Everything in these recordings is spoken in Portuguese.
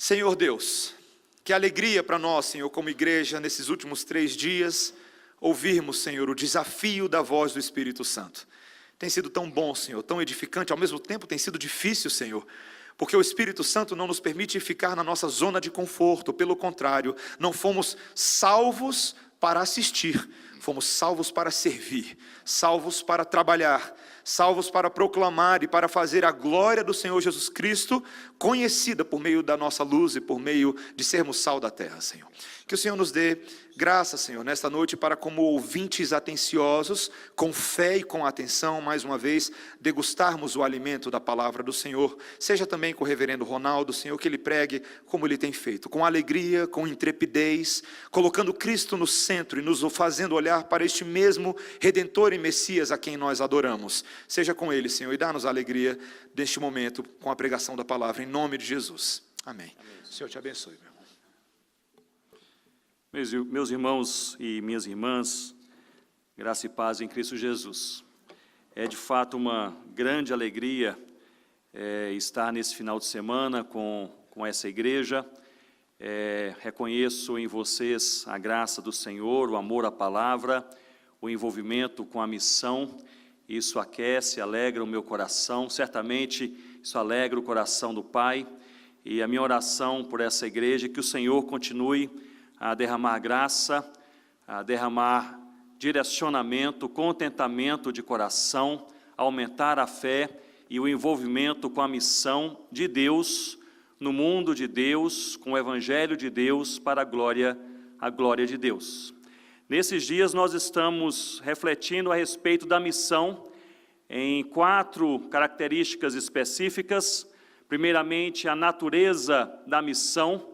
Senhor Deus, que alegria para nós, Senhor, como igreja, nesses últimos 3 dias, ouvirmos, Senhor, o desafio da voz do Espírito Santo. Tem sido tão bom, Senhor, tão edificante, ao mesmo tempo tem sido difícil, Senhor, porque o Espírito Santo não nos permite ficar na nossa zona de conforto, pelo contrário, não fomos salvos para assistir, fomos salvos para servir, salvos para trabalhar, salvos para proclamar e para fazer a glória do Senhor Jesus Cristo conhecida por meio da nossa luz e por meio de sermos sal da terra, Senhor. Que o Senhor nos dê graça, Senhor, nesta noite para, como ouvintes atenciosos, com fé e com atenção, mais uma vez, degustarmos o alimento da palavra do Senhor. Seja também com o reverendo Ronaldo, Senhor, que ele pregue como ele tem feito, com alegria, com intrepidez, colocando Cristo no centro e nos fazendo olhar para este mesmo Redentor e Messias a quem nós adoramos. Seja com ele, Senhor, e dá-nos a alegria deste momento com a pregação da palavra, em nome de Jesus. Amém. O Senhor te abençoe, meu. Meus irmãos e minhas irmãs, graça e paz em Cristo Jesus. É de fato uma grande alegria estar nesse final de semana com essa igreja. Reconheço em vocês a graça do Senhor, o amor à palavra, o envolvimento com a missão. Isso aquece, alegra o meu coração, certamente isso alegra o coração do Pai. E a minha oração por essa igreja é que o Senhor continue a derramar graça, a derramar direcionamento, contentamento de coração, aumentar a fé e o envolvimento com a missão de Deus, no mundo de Deus, com o Evangelho de Deus, para a glória de Deus. Nesses dias nós estamos refletindo a respeito da missão em 4 características específicas. Primeiramente, a natureza da missão.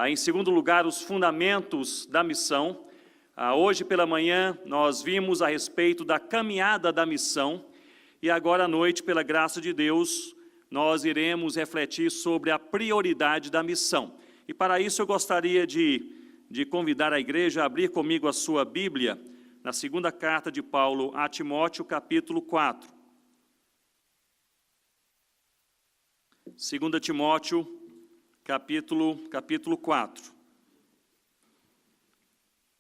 Em segundo lugar, os fundamentos da missão. Hoje pela manhã nós vimos a respeito da caminhada da missão e agora à noite, pela graça de Deus, nós iremos refletir sobre a prioridade da missão. E para isso eu gostaria de convidar a igreja a abrir comigo a sua Bíblia na segunda carta de Paulo a Timóteo, capítulo 4. 2 Timóteo, capítulo 4.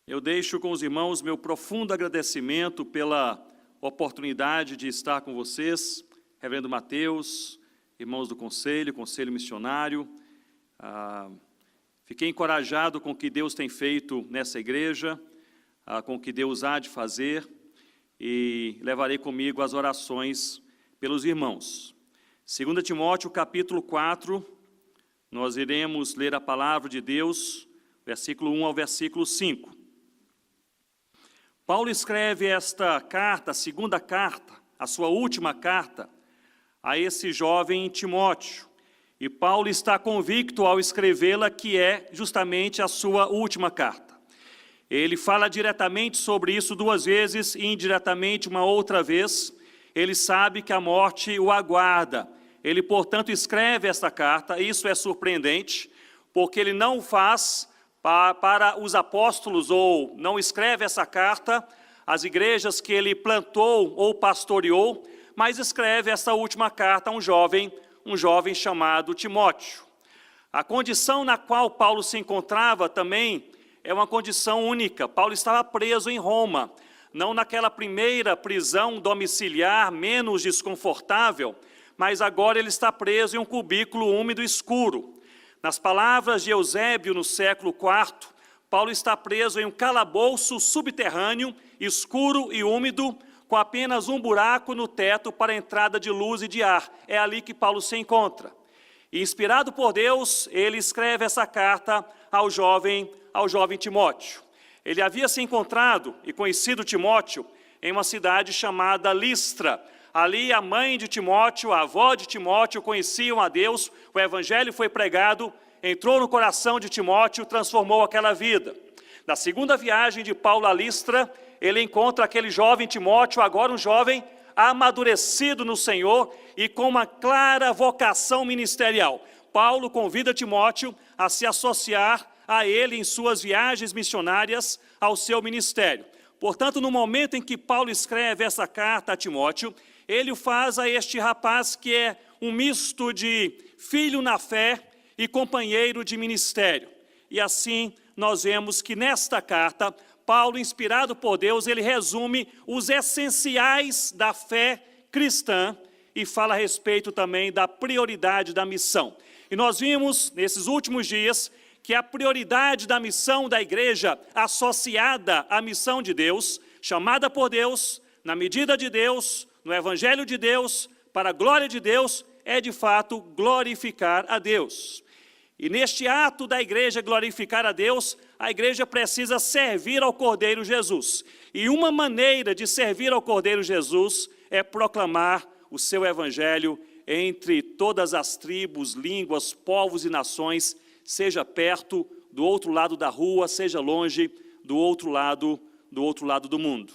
Eu deixo com os irmãos meu profundo agradecimento pela oportunidade de estar com vocês, reverendo Mateus, irmãos do conselho missionário. Fiquei encorajado com o que Deus tem feito nessa igreja, com o que Deus há de fazer, e levarei comigo as orações pelos irmãos. 2 Timóteo, capítulo 4, nós iremos ler a palavra de Deus, versículo 1 ao versículo 5. Paulo escreve esta carta, a segunda carta, a sua última carta, a esse jovem Timóteo. E Paulo está convicto ao escrevê-la que é justamente a sua última carta. Ele fala diretamente sobre isso 2 vezes e indiretamente uma outra vez. Ele sabe que a morte o aguarda. Ele, portanto, escreve esta carta. Isso é surpreendente, porque ele não faz para os apóstolos, ou não escreve essa carta às igrejas que ele plantou ou pastoreou, mas escreve essa última carta a um jovem chamado Timóteo. A condição na qual Paulo se encontrava também é uma condição única. Paulo estava preso em Roma, não naquela primeira prisão domiciliar, menos desconfortável, mas agora ele está preso em um cubículo úmido e escuro. Nas palavras de Eusébio, no século IV, Paulo está preso em um calabouço subterrâneo, escuro e úmido, com apenas um buraco no teto para a entrada de luz e de ar. É ali que Paulo se encontra. E, inspirado por Deus, ele escreve essa carta ao jovem Timóteo. Ele havia se encontrado e conhecido Timóteo em uma cidade chamada Listra. Ali a mãe de Timóteo, a avó de Timóteo conheciam a Deus, o evangelho foi pregado, entrou no coração de Timóteo, transformou aquela vida. Na segunda viagem de Paulo a Listra, ele encontra aquele jovem Timóteo, agora um jovem amadurecido no Senhor e com uma clara vocação ministerial. Paulo convida Timóteo a se associar a ele em suas viagens missionárias ao seu ministério. Portanto, no momento em que Paulo escreve essa carta a Timóteo, ele o faz a este rapaz que é um misto de filho na fé e companheiro de ministério. E assim nós vemos que nesta carta, Paulo, inspirado por Deus, ele resume os essenciais da fé cristã e fala a respeito também da prioridade da missão. E nós vimos nesses últimos dias que a prioridade da missão da igreja associada à missão de Deus, chamada por Deus, na medida de Deus, no Evangelho de Deus, para a glória de Deus, é de fato glorificar a Deus. E neste ato da igreja glorificar a Deus, a igreja precisa servir ao Cordeiro Jesus. E uma maneira de servir ao Cordeiro Jesus é proclamar o seu Evangelho entre todas as tribos, línguas, povos e nações, seja perto, do outro lado da rua, seja longe, do outro lado do mundo.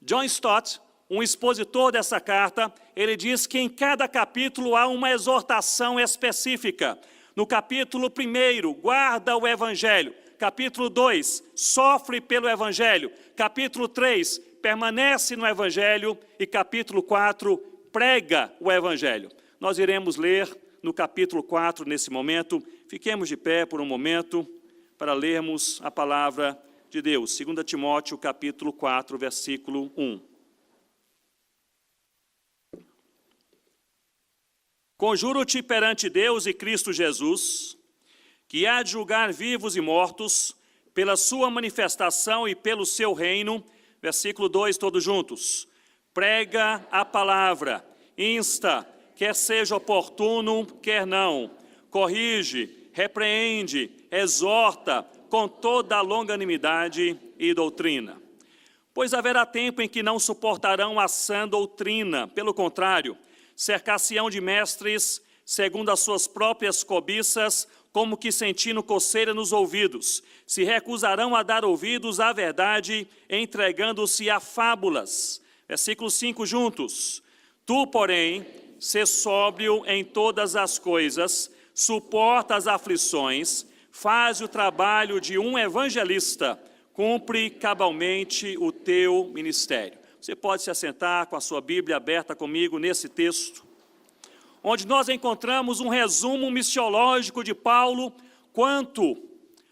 John Stott, um expositor dessa carta, ele diz que em cada capítulo há uma exortação específica. No capítulo 1, guarda o Evangelho. Capítulo 2, sofre pelo Evangelho. Capítulo 3, permanece no Evangelho. E capítulo 4, prega o Evangelho. Nós iremos ler no capítulo 4 nesse momento. Fiquemos de pé por um momento para lermos a palavra de Deus. 2 Timóteo, capítulo 4, versículo 1. Conjuro-te perante Deus e Cristo Jesus, que há de julgar vivos e mortos, pela sua manifestação e pelo seu reino. Versículo 2, todos juntos. Prega a palavra, insta, quer seja oportuno, quer não. Corrige, repreende, exorta, com toda a longanimidade e doutrina. Pois haverá tempo em que não suportarão a sã doutrina, pelo contrário, cercar-se-ão de mestres, segundo as suas próprias cobiças, como que sentindo coceira nos ouvidos. Se recusarão a dar ouvidos à verdade, entregando-se a fábulas. Versículo 5 juntos. Tu, porém, sê sóbrio em todas as coisas, suporta as aflições, faz o trabalho de um evangelista, cumpre cabalmente o teu ministério. Você pode se assentar com a sua Bíblia aberta comigo nesse texto, onde nós encontramos um resumo missiológico de Paulo quanto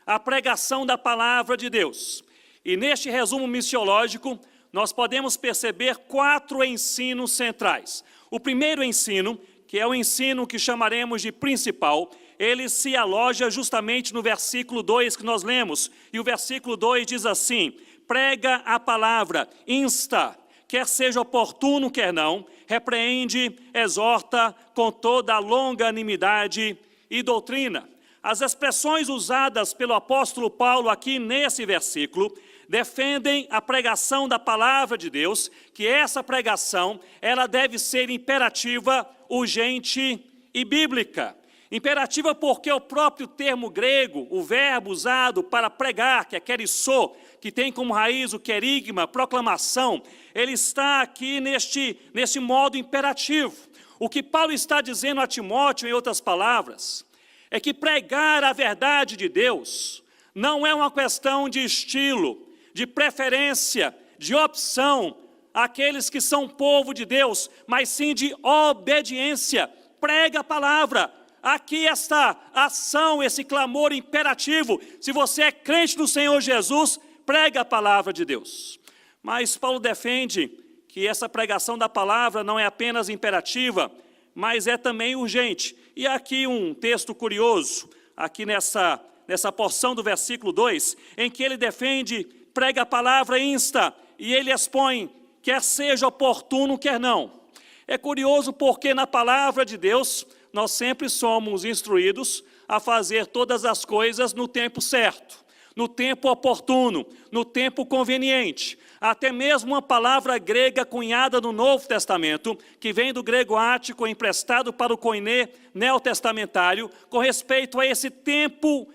à pregação da palavra de Deus. E neste resumo missiológico, nós podemos perceber 4 ensinos centrais. O primeiro ensino, que é o ensino que chamaremos de principal, ele se aloja justamente no versículo 2 que nós lemos. E o versículo 2 diz assim: prega a palavra, insta, quer seja oportuno, quer não, repreende, exorta com toda a longanimidade e doutrina. As expressões usadas pelo apóstolo Paulo aqui nesse versículo defendem a pregação da palavra de Deus, que essa pregação ela deve ser imperativa, urgente e bíblica. Imperativa porque o próprio termo grego, o verbo usado para pregar, que é querissô, que tem como raiz o querigma, proclamação, ele está aqui neste modo imperativo. O que Paulo está dizendo a Timóteo, em outras palavras, é que pregar a verdade de Deus não é uma questão de estilo, de preferência, de opção, àqueles que são povo de Deus, mas sim de obediência. Prega a palavra. Aqui esta ação, esse clamor imperativo. Se você é crente no Senhor Jesus, prega a palavra de Deus. Mas Paulo defende que essa pregação da palavra não é apenas imperativa, mas é também urgente. E aqui um texto curioso, aqui nessa porção do versículo 2, em que ele defende, prega a palavra, insta, e ele expõe, quer seja oportuno, quer não. É curioso porque na palavra de Deus, nós sempre somos instruídos a fazer todas as coisas no tempo certo, no tempo oportuno, no tempo conveniente. Até mesmo uma palavra grega cunhada no Novo Testamento, que vem do grego ático, emprestado para o koiné neotestamentário, com respeito a esse tempo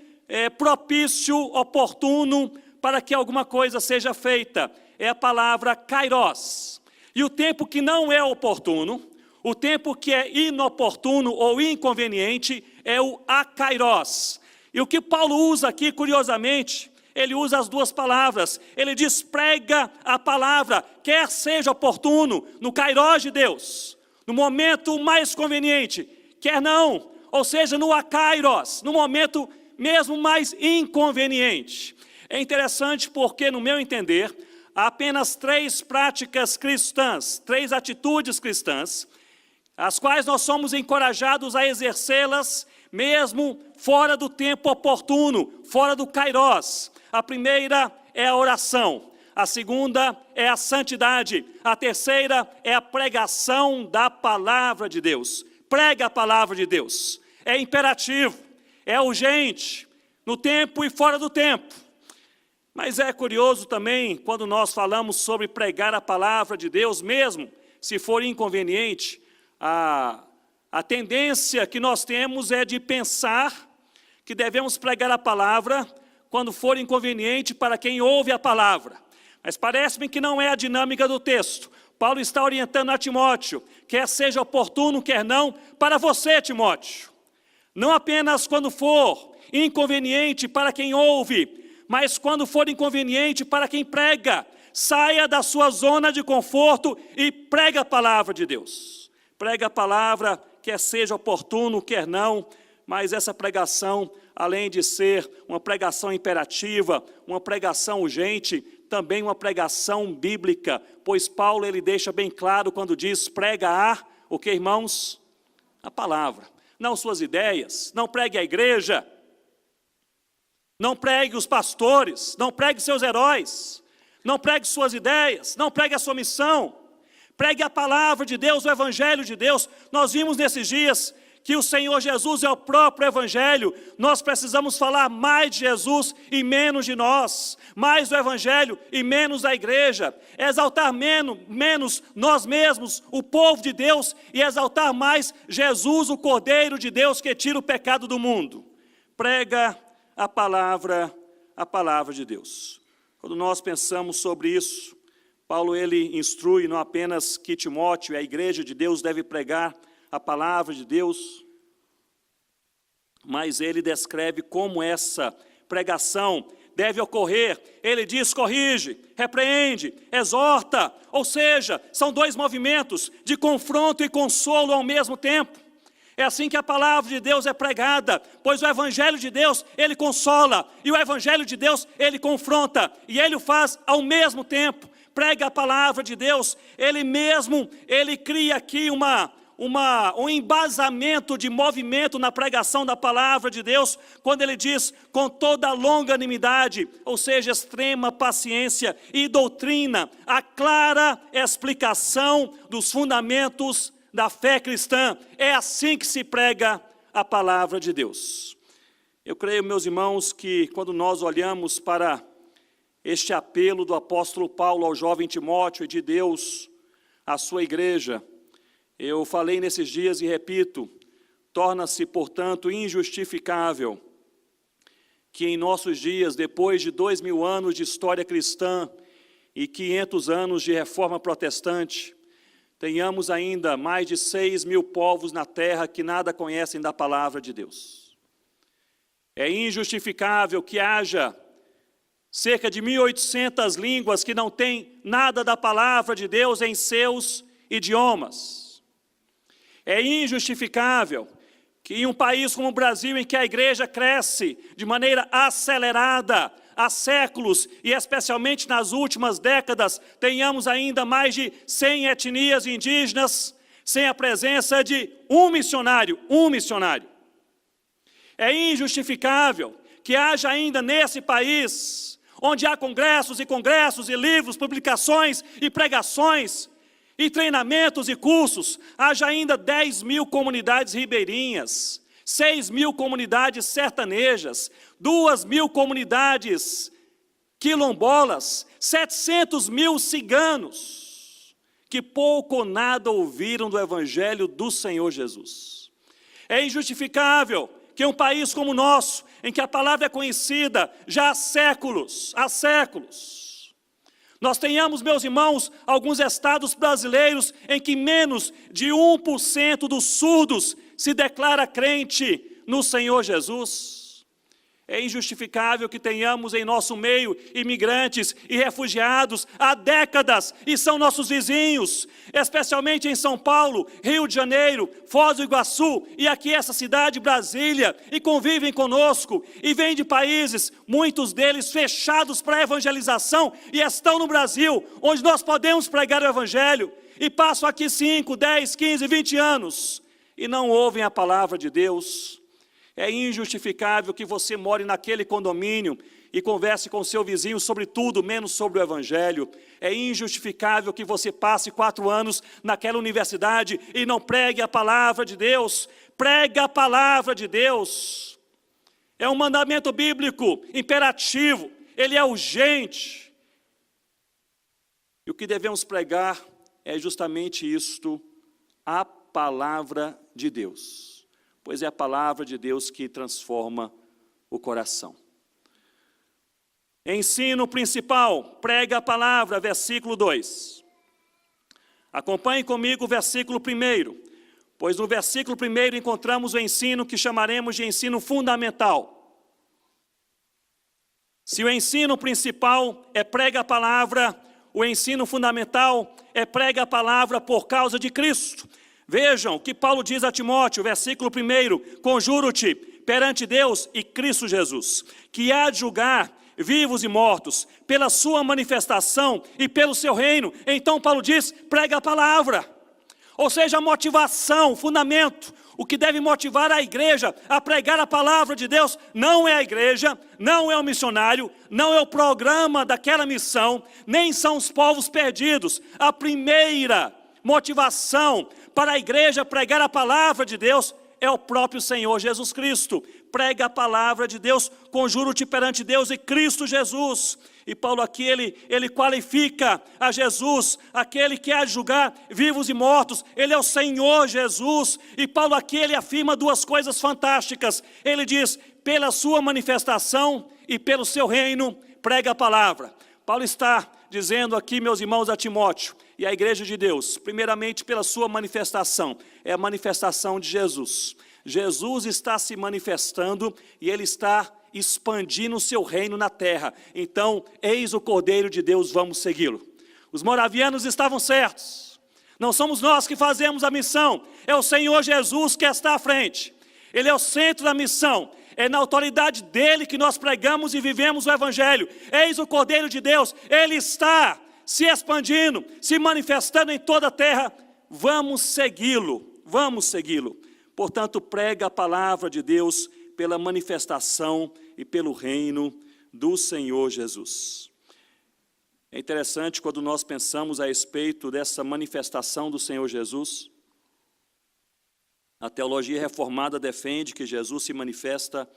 propício, oportuno, para que alguma coisa seja feita. É a palavra kairos. E o tempo que não é oportuno, o tempo que é inoportuno ou inconveniente é o akairos. E o que Paulo usa aqui, curiosamente, ele usa as duas palavras. Ele diz, prega a palavra, quer seja oportuno, no kairos de Deus, no momento mais conveniente, quer não. ou seja, no akairos, no momento mesmo mais inconveniente. É interessante porque, no meu entender, há apenas 3 práticas cristãs, 3 atitudes cristãs, as quais nós somos encorajados a exercê-las mesmo fora do tempo oportuno, fora do kairos. A primeira é a oração, a segunda é a santidade, a terceira é a pregação da palavra de Deus. Prega a palavra de Deus, é imperativo, é urgente, no tempo e fora do tempo. Mas é curioso também, quando nós falamos sobre pregar a palavra de Deus, mesmo se for inconveniente, a tendência que nós temos é de pensar que devemos pregar a palavra quando for inconveniente para quem ouve a palavra. Mas parece-me que não é a dinâmica do texto. Paulo está orientando a Timóteo, quer seja oportuno, quer não, para você, Timóteo. Não apenas quando for inconveniente para quem ouve, mas quando for inconveniente para quem prega. Saia da sua zona de conforto e prega a palavra de Deus. Prega a palavra, quer seja oportuno, quer não, mas essa pregação, além de ser uma pregação imperativa, uma pregação urgente, também uma pregação bíblica, pois Paulo ele deixa bem claro quando diz prega o que, irmãos? A palavra, não suas ideias, não pregue a igreja, não pregue os pastores, não pregue seus heróis, não pregue suas ideias, não pregue a sua missão, pregue a palavra de Deus, o evangelho de Deus. Nós vimos nesses dias que o Senhor Jesus é o próprio evangelho. Nós precisamos falar mais de Jesus e menos de nós, mais do evangelho e menos da igreja, exaltar menos nós mesmos, o povo de Deus, e exaltar mais Jesus, o Cordeiro de Deus que tira o pecado do mundo. Prega a palavra de Deus. Quando nós pensamos sobre isso, Paulo ele instrui não apenas que Timóteo e a igreja de Deus deve pregar a palavra de Deus, mas ele descreve como essa pregação deve ocorrer. Ele diz, corrige, repreende, exorta, ou seja, são 2 movimentos de confronto e consolo ao mesmo tempo. É assim que a palavra de Deus é pregada, pois o evangelho de Deus, ele consola, e o evangelho de Deus, ele confronta, e ele o faz ao mesmo tempo. Prega a palavra de Deus, ele cria aqui um embasamento de movimento na pregação da palavra de Deus, quando ele diz, com toda longanimidade, ou seja, extrema paciência e doutrina, a clara explicação dos fundamentos da fé cristã. É assim que se prega a palavra de Deus. Eu creio, meus irmãos, que quando nós olhamos para este apelo do apóstolo Paulo ao jovem Timóteo e de Deus à sua igreja, eu falei nesses dias e repito, torna-se, portanto, injustificável que em nossos dias, depois de 2000 anos de história cristã e 500 anos de reforma protestante, tenhamos ainda mais de 6.000 povos na terra que nada conhecem da palavra de Deus. É injustificável que haja cerca de 1.800 línguas que não têm nada da palavra de Deus em seus idiomas. É injustificável que em um país como o Brasil, em que a igreja cresce de maneira acelerada há séculos, e especialmente nas últimas décadas, tenhamos ainda mais de 100 etnias indígenas, sem a presença de um missionário. É injustificável que haja ainda nesse país, onde há congressos e livros, publicações e pregações, e treinamentos e cursos, haja ainda 10.000 comunidades ribeirinhas, 6.000 comunidades sertanejas, 2.000 comunidades quilombolas, 700.000 ciganos, que pouco ou nada ouviram do evangelho do Senhor Jesus. É injustificável que um país como o nosso, em que a palavra é conhecida já há séculos, nós tenhamos, meus irmãos, alguns estados brasileiros em que menos de 1% dos surdos se declara crente no Senhor Jesus. É injustificável que tenhamos em nosso meio imigrantes e refugiados há décadas e são nossos vizinhos, especialmente em São Paulo, Rio de Janeiro, Foz do Iguaçu e aqui essa cidade, Brasília, e convivem conosco e vêm de países, muitos deles fechados para a evangelização e estão no Brasil, onde nós podemos pregar o evangelho e passam aqui 5, 10, 15, 20 anos e não ouvem a palavra de Deus. É injustificável que você more naquele condomínio e converse com seu vizinho sobre tudo, menos sobre o evangelho. É injustificável que você passe 4 anos naquela universidade e não pregue a palavra de Deus. Prega a palavra de Deus. É um mandamento bíblico imperativo, ele é urgente. E o que devemos pregar é justamente isto, a palavra de Deus. Pois é a palavra de Deus que transforma o coração. Ensino principal, prega a palavra, versículo 2. Acompanhe comigo o versículo 1, pois no versículo 1 encontramos o ensino que chamaremos de ensino fundamental. Se o ensino principal é prega a palavra, o ensino fundamental é prega a palavra por causa de Cristo. Vejam o que Paulo diz a Timóteo, versículo 1, conjuro-te perante Deus e Cristo Jesus, que há de julgar vivos e mortos, pela sua manifestação e pelo seu reino. Então Paulo diz, prega a palavra. Ou seja, a motivação, o fundamento, o que deve motivar a igreja a pregar a palavra de Deus, não é a igreja, não é o missionário, não é o programa daquela missão, nem são os povos perdidos. A primeira motivação para a igreja pregar a palavra de Deus é o próprio Senhor Jesus Cristo. Prega a palavra de Deus, conjuro-te perante Deus e Cristo Jesus. E Paulo aqui, ele qualifica a Jesus, aquele que há de julgar vivos e mortos. Ele é o Senhor Jesus. E Paulo aqui, ele afirma 2 coisas fantásticas. Ele diz, pela sua manifestação e pelo seu reino, prega a palavra. Paulo está dizendo aqui, meus irmãos, a Timóteo e a igreja de Deus, primeiramente pela sua manifestação, é a manifestação de Jesus. Jesus está se manifestando e ele está expandindo o seu reino na terra. Então, eis o Cordeiro de Deus, vamos segui-lo. Os moravianos estavam certos. Não somos nós que fazemos a missão, é o Senhor Jesus que está à frente. Ele é o centro da missão. É na autoridade dele que nós pregamos e vivemos o evangelho. Eis o Cordeiro de Deus, ele está se expandindo, se manifestando em toda a terra. Vamos segui-lo, vamos segui-lo. Portanto, prega a palavra de Deus pela manifestação e pelo reino do Senhor Jesus. É interessante quando nós pensamos a respeito dessa manifestação do Senhor Jesus. A teologia reformada defende que Jesus se manifesta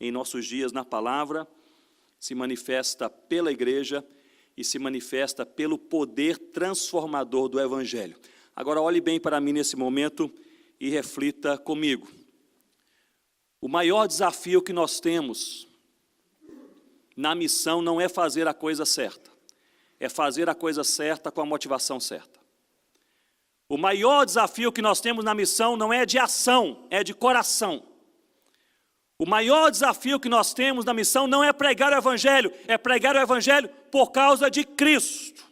em nossos dias na palavra, se manifesta pela igreja e se manifesta pelo poder transformador do evangelho. Agora olhe bem para mim nesse momento e reflita comigo. O maior desafio que nós temos na missão não é fazer a coisa certa, é fazer a coisa certa com a motivação certa. O maior desafio que nós temos na missão não é de ação, é de coração. O maior desafio que nós temos na missão não é pregar o evangelho, é pregar o evangelho por causa de Cristo.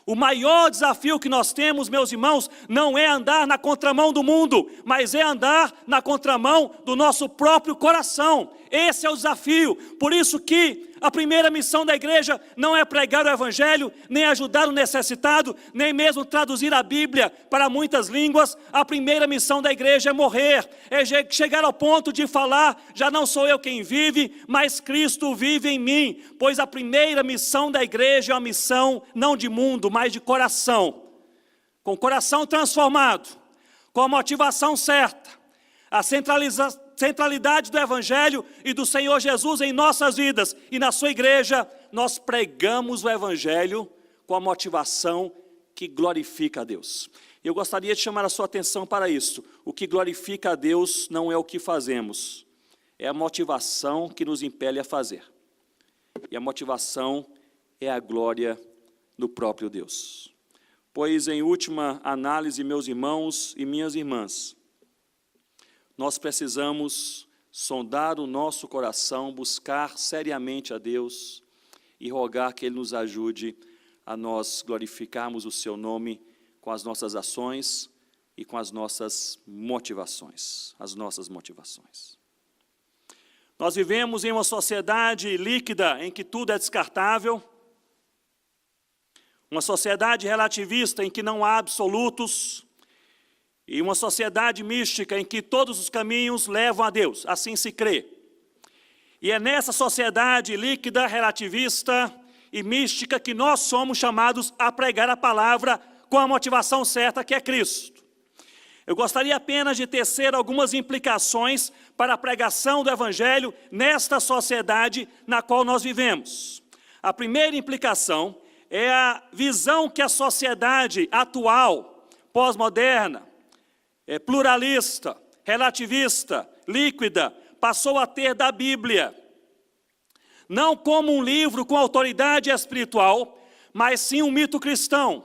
O maior desafio que nós temos, meus irmãos, não é andar na contramão do mundo, mas é andar na contramão do nosso próprio coração. Esse é o desafio. Por isso que a primeira missão da igreja não é pregar o evangelho, nem ajudar o necessitado, nem mesmo traduzir a Bíblia para muitas línguas. A primeira missão da igreja é morrer, é chegar ao ponto de falar, já não sou eu quem vive, mas Cristo vive em mim. Pois a primeira missão da igreja é uma missão não de mundo, mas de coração. Com o coração transformado, com a motivação certa, a centralidade do evangelho e do Senhor Jesus em nossas vidas e na sua igreja, nós pregamos o evangelho com a motivação que glorifica a Deus. Eu gostaria de chamar a sua atenção para isso. O que glorifica a Deus não é o que fazemos, é a motivação que nos impele a fazer. E a motivação é a glória do próprio Deus. Pois em última análise, meus irmãos e minhas irmãs, nós precisamos sondar o nosso coração, buscar seriamente a Deus e rogar que Ele nos ajude a nós glorificarmos o Seu nome com as nossas ações e com as nossas motivações. Nós vivemos em uma sociedade líquida em que tudo é descartável, uma sociedade relativista em que não há absolutos, e uma sociedade mística em que todos os caminhos levam a Deus, assim se crê. E é nessa sociedade líquida, relativista e mística que nós somos chamados a pregar a palavra com a motivação certa, que é Cristo. Eu gostaria apenas de tecer algumas implicações para a pregação do Evangelho nesta sociedade na qual nós vivemos. A primeira implicação é a visão que a sociedade atual, pós-moderna, pluralista, relativista, líquida, passou a ter da Bíblia. Não como um livro com autoridade espiritual, mas sim um mito cristão.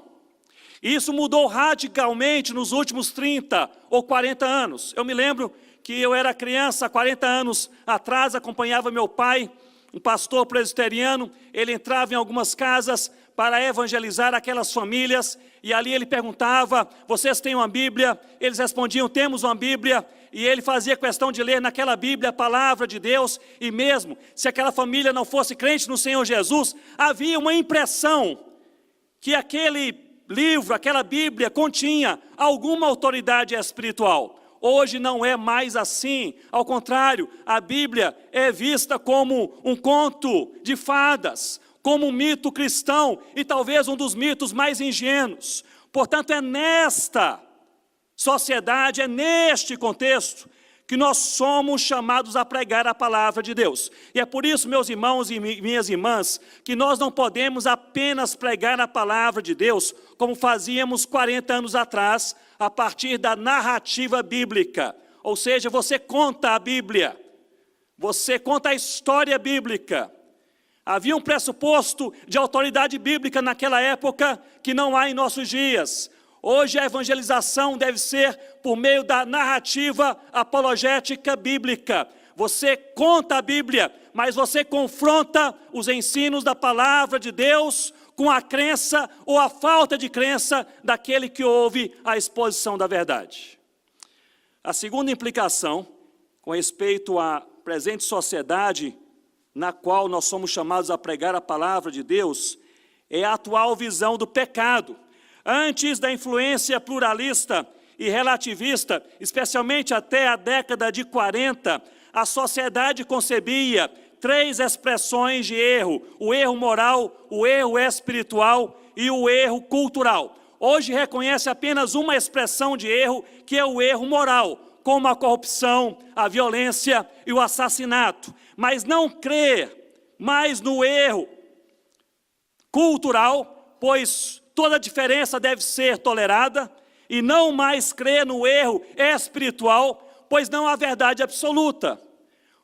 Isso mudou radicalmente nos últimos 30 ou 40 anos. Eu me lembro que eu era criança, 40 anos atrás, acompanhava meu pai, um pastor presbiteriano. Ele entrava em algumas casas para evangelizar aquelas famílias, e ali ele perguntava: vocês têm uma Bíblia? Eles respondiam: temos uma Bíblia. E ele fazia questão de ler naquela Bíblia a palavra de Deus, e mesmo se aquela família não fosse crente no Senhor Jesus, havia uma impressão que aquele livro, aquela Bíblia continha alguma autoridade espiritual. Hoje não é mais assim, ao contrário, a Bíblia é vista como um conto de fadas, como um mito cristão e talvez um dos mitos mais ingênuos. Portanto, é nesta sociedade, é neste contexto que nós somos chamados a pregar a palavra de Deus. E é por isso, meus irmãos e minhas irmãs, que nós não podemos apenas pregar a palavra de Deus como fazíamos 40 anos atrás, a partir da narrativa bíblica. Ou seja, você conta a Bíblia, você conta a história bíblica. Havia um pressuposto de autoridade bíblica naquela época que não há em nossos dias. Hoje a evangelização deve ser por meio da narrativa apologética bíblica. Você conta a Bíblia, mas você confronta os ensinos da palavra de Deus com a crença ou a falta de crença daquele que ouve a exposição da verdade. A segunda implicação, com respeito à presente sociedade na qual nós somos chamados a pregar a palavra de Deus, é a atual visão do pecado. Antes da influência pluralista e relativista, especialmente até a década de 40, a sociedade concebia 3 expressões de erro: o erro moral, o erro espiritual e o erro cultural. Hoje reconhece apenas uma expressão de erro, que é o erro moral, como a corrupção, a violência e o assassinato. Mas não crê mais no erro cultural, pois toda diferença deve ser tolerada, e não mais crê no erro espiritual, pois não há verdade absoluta.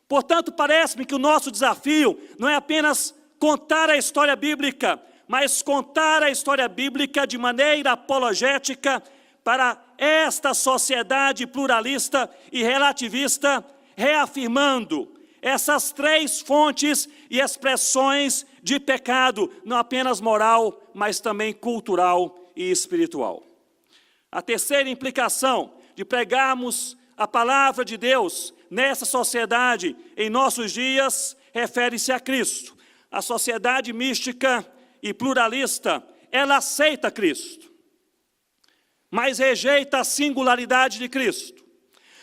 Portanto, parece-me que o nosso desafio não é apenas contar a história bíblica, mas contar a história bíblica de maneira apologética para esta sociedade pluralista e relativista, reafirmando essas 3 fontes e expressões de pecado, não apenas moral, mas também cultural e espiritual. A terceira implicação de pregarmos a palavra de Deus nessa sociedade em nossos dias refere-se a Cristo. A sociedade mística e pluralista, ela aceita Cristo, mas rejeita a singularidade de Cristo.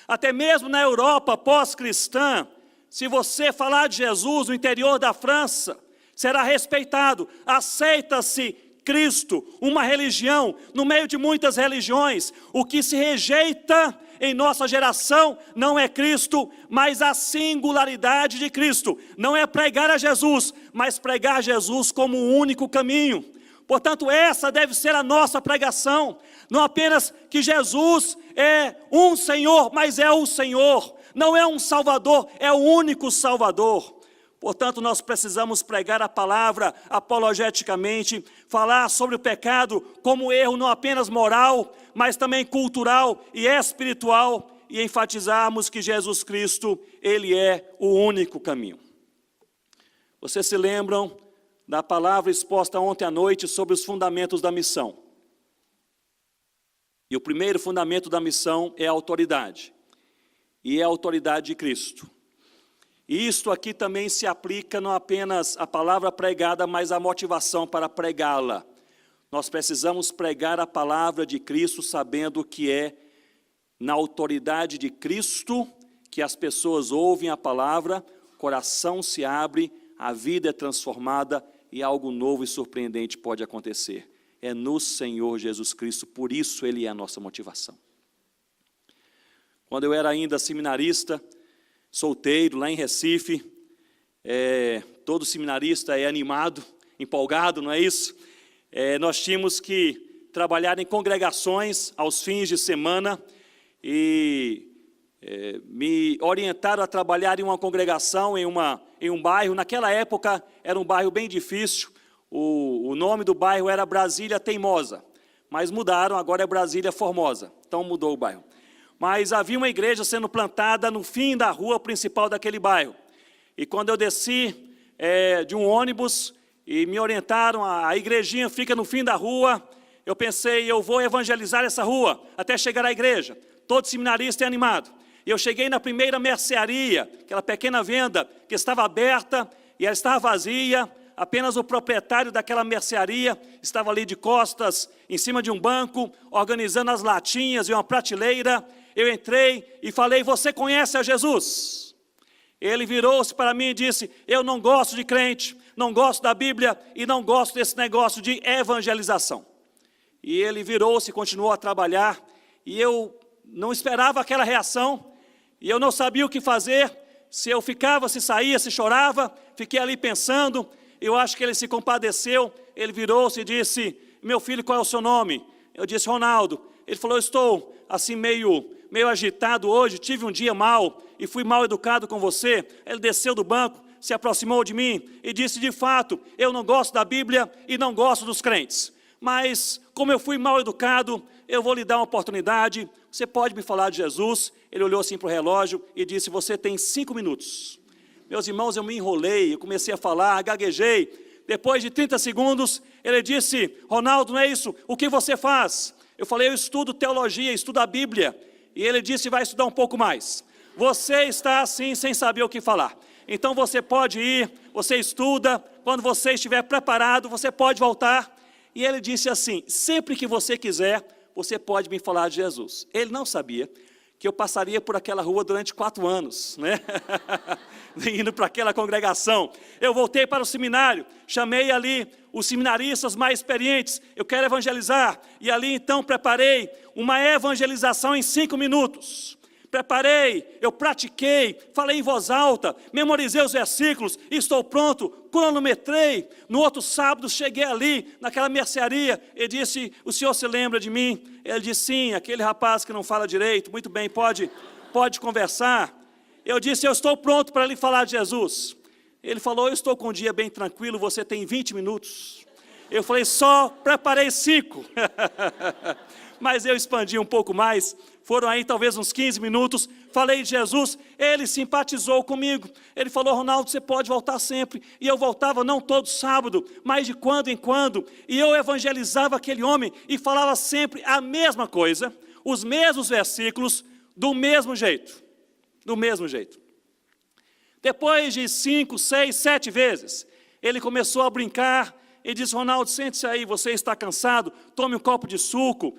Até mesmo na Europa pós-cristã, se você falar de Jesus no interior da França, será respeitado. Aceita-se Cristo, uma religião, no meio de muitas religiões. O que se rejeita em nossa geração não é Cristo, mas a singularidade de Cristo. Não é pregar a Jesus, mas pregar Jesus como o único caminho. Portanto, essa deve ser a nossa pregação. Não apenas que Jesus é um Senhor, mas é o Senhor. Não é um Salvador, é o único Salvador. Portanto, nós precisamos pregar a palavra apologeticamente, falar sobre o pecado como erro não apenas moral, mas também cultural e espiritual, e enfatizarmos que Jesus Cristo, Ele é o único caminho. Vocês se lembram da palavra exposta ontem à noite sobre os fundamentos da missão? E o primeiro fundamento da missão é a autoridade. E é a autoridade de Cristo. E isto aqui também se aplica não apenas à palavra pregada, mas à motivação para pregá-la. Nós precisamos pregar a palavra de Cristo sabendo que é na autoridade de Cristo que as pessoas ouvem a palavra, o coração se abre, a vida é transformada e algo novo e surpreendente pode acontecer. É no Senhor Jesus Cristo, por isso Ele é a nossa motivação. Quando eu era ainda seminarista, solteiro, lá em Recife, todo seminarista é animado, empolgado, não é isso? Nós tínhamos que trabalhar em congregações aos fins de semana e me orientaram a trabalhar em uma congregação, em um bairro. Naquela época era um bairro bem difícil, o nome do bairro era Brasília Teimosa, mas mudaram, agora é Brasília Formosa, então mudou o bairro. Mas havia uma igreja sendo plantada no fim da rua principal daquele bairro. E quando eu desci de um ônibus e me orientaram, a igrejinha fica no fim da rua, eu pensei, eu vou evangelizar essa rua até chegar à igreja. Todo seminarista é animado. E eu cheguei na primeira mercearia, aquela pequena venda que estava aberta e ela estava vazia. Apenas o proprietário daquela mercearia estava ali de costas, em cima de um banco, organizando as latinhas e uma prateleira. Eu entrei e falei, você conhece a Jesus? Ele virou-se para mim e disse, eu não gosto de crente, não gosto da Bíblia e não gosto desse negócio de evangelização. E ele virou-se e continuou a trabalhar e eu não esperava aquela reação e eu não sabia o que fazer, se eu ficava, se saía, se chorava. Fiquei ali pensando, eu acho que ele se compadeceu, ele virou-se e disse, meu filho, qual é o seu nome? Eu disse, Ronaldo. Ele falou, eu estou assim meio agitado hoje, tive um dia mal e fui mal educado com você. Ele desceu do banco, se aproximou de mim e disse, de fato, eu não gosto da Bíblia e não gosto dos crentes, mas como eu fui mal educado, eu vou lhe dar uma oportunidade, você pode me falar de Jesus? Ele olhou assim para o relógio e disse, você tem 5 minutos. Meus irmãos, eu me enrolei, eu comecei a falar, gaguejei. Depois de 30 segundos, ele disse, Ronaldo, não é isso? O que você faz? Eu falei, eu estudo teologia, estudo a Bíblia. E ele disse, vai estudar um pouco mais. Você está assim, sem saber o que falar. Então você pode ir, você estuda, quando você estiver preparado, você pode voltar. E ele disse assim, sempre que você quiser, você pode me falar de Jesus. Ele não sabia que eu passaria por aquela rua durante 4 anos, né? Indo para aquela congregação. Eu voltei para o seminário, chamei ali os seminaristas mais experientes, eu quero evangelizar, e ali então preparei uma evangelização em 5 minutos. Preparei, eu pratiquei, falei em voz alta, memorizei os versículos, estou pronto, cronometrei. No outro sábado cheguei ali, naquela mercearia, e disse, o senhor se lembra de mim? Ele disse, sim, aquele rapaz que não fala direito, muito bem, pode conversar. Eu disse, eu estou pronto para lhe falar de Jesus. Ele falou, eu estou com um dia bem tranquilo, você tem 20 minutos. Eu falei, só preparei 5. Mas eu expandi um pouco mais, foram aí talvez uns 15 minutos, falei de Jesus, ele simpatizou comigo, ele falou, Ronaldo, você pode voltar sempre, e eu voltava não todo sábado, mas de quando em quando, e eu evangelizava aquele homem, e falava sempre a mesma coisa, os mesmos versículos, do mesmo jeito, Depois de 5, 6, 7 vezes, ele começou a brincar, e disse, Ronaldo, sente-se aí, você está cansado, tome um copo de suco,